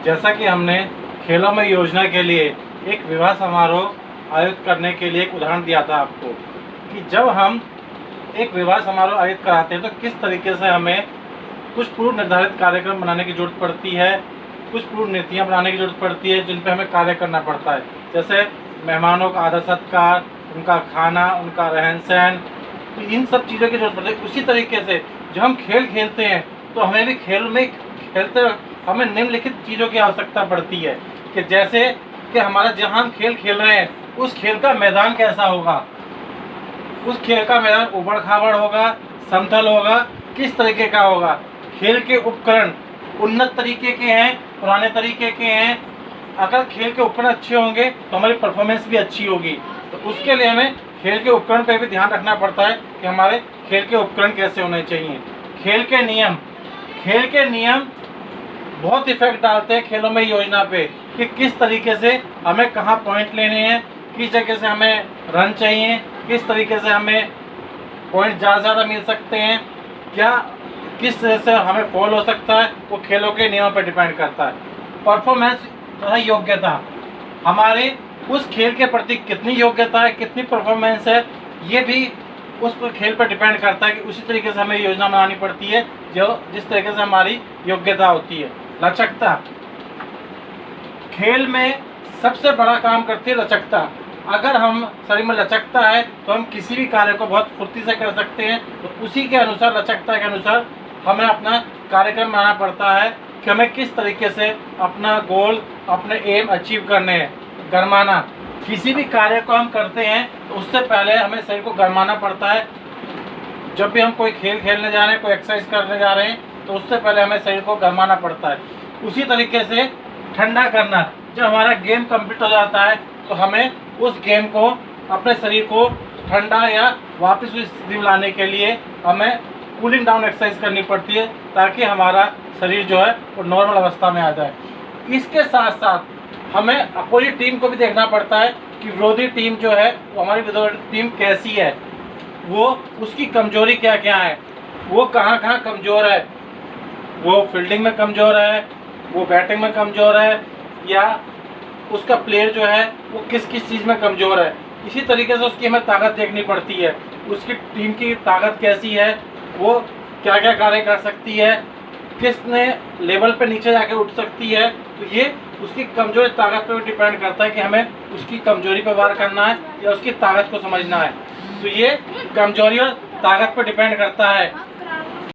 जैसा कि हमने खेलों में योजना के लिए एक विवाह समारोह आयोजित करने के लिए एक उदाहरण दिया था आपको, कि जब हम एक विवाह समारोह आयोजित कराते हैं तो किस तरीके से हमें कुछ पूर्व निर्धारित कार्यक्रम बनाने की जरूरत पड़ती है, कुछ पूर्व नीतियाँ बनाने की जरूरत पड़ती है जिन पर हमें कार्य करना पड़ता है। जैसे मेहमानों का आदर सत्कार, उनका खाना, उनका रहन सहन, तो इन सब चीज़ों की जरूरत पड़ती है। उसी तरीके से जब हम खेल खेलते हैं तो हमें भी खेल में खेलते हमें निम्नलिखित चीज़ों की आवश्यकता पड़ती है, कि जैसे कि हमारा जहाँ हम खेल खेल रहे हैं उस खेल का मैदान कैसा होगा, उस खेल का मैदान उबड़ खाबड़ होगा, समतल होगा, किस तरीके का होगा, खेल के उपकरण उन्नत तरीके के हैं, पुराने तरीके के हैं। अगर खेल के उपकरण अच्छे होंगे तो हमारी परफॉर्मेंस भी अच्छी होगी। तो उसके लिए हमें खेल के उपकरण पर भी ध्यान रखना पड़ता है कि हमारे खेल के उपकरण कैसे होने चाहिए। खेल के नियम बहुत इफेक्ट डालते हैं खेलों में योजना पे, कि किस तरीके से हमें कहाँ पॉइंट लेने हैं, किस जगह से हमें रन चाहिए, किस तरीके से हमें पॉइंट ज़्यादा मिल सकते हैं, क्या किस तरह से हमें फॉल हो सकता है, वो खेलों के नियमों पर डिपेंड करता है। परफॉर्मेंस तथा योग्यता, हमारे उस खेल के प्रति कितनी योग्यता है, कितनी परफॉर्मेंस है, ये भी उस पर खेल पर डिपेंड करता है। कि उसी तरीके से हमें योजना बनानी पड़ती है जो जिस तरीके से हमारी योग्यता होती है। लचकता, खेल में सबसे बड़ा काम करती है लचकता। अगर हम शरीर में लचकता है तो हम किसी भी कार्य को बहुत फुर्ती से कर सकते हैं। तो उसी के अनुसार, लचकता के अनुसार हमें अपना कार्यक्रम बनाना पड़ता है कि हमें किस तरीके से अपना गोल, अपने एम अचीव करने हैं। गरमाना, किसी भी कार्य को हम करते हैं तो उससे पहले हमें शरीर को गरमाना पड़ता है। जब भी हम कोई खेल खेलने जा रहे हैं, कोई एक्सरसाइज करने जा रहे हैं, तो उससे पहले हमें शरीर को गरमाना पड़ता है। उसी तरीके से ठंडा करना, जब हमारा गेम कंप्लीट हो जाता है तो हमें उस गेम को, अपने शरीर को ठंडा या वापस उस स्थिति में लाने के लिए हमें कूलिंग डाउन एक्सरसाइज करनी पड़ती है, ताकि हमारा शरीर जो है वो नॉर्मल अवस्था में आ जाए। इसके साथ साथ हमें अपोजिट टीम को भी देखना पड़ता है कि विरोधी टीम जो है वो हमारी विरोधी टीम कैसी है, वो उसकी कमजोरी क्या क्या है, वो कहाँ कहाँ कमज़ोर है, वो फील्डिंग में कमज़ोर है, वो बैटिंग में कमज़ोर है, या उसका प्लेयर जो है वो किस किस चीज़ में कमज़ोर है। इसी तरीके से उसकी हमें ताकत देखनी पड़ती है, उसकी टीम की ताकत कैसी है, वो क्या क्या कार्य कर सकती है, किसने लेवल पे नीचे जाके उठ सकती है। तो ये उसकी कमजोरी ताकत पे डिपेंड करता है कि हमें उसकी कमजोरी पे वार करना है या उसकी ताकत को समझना है। तो ये कमजोरी और ताकत पे डिपेंड करता है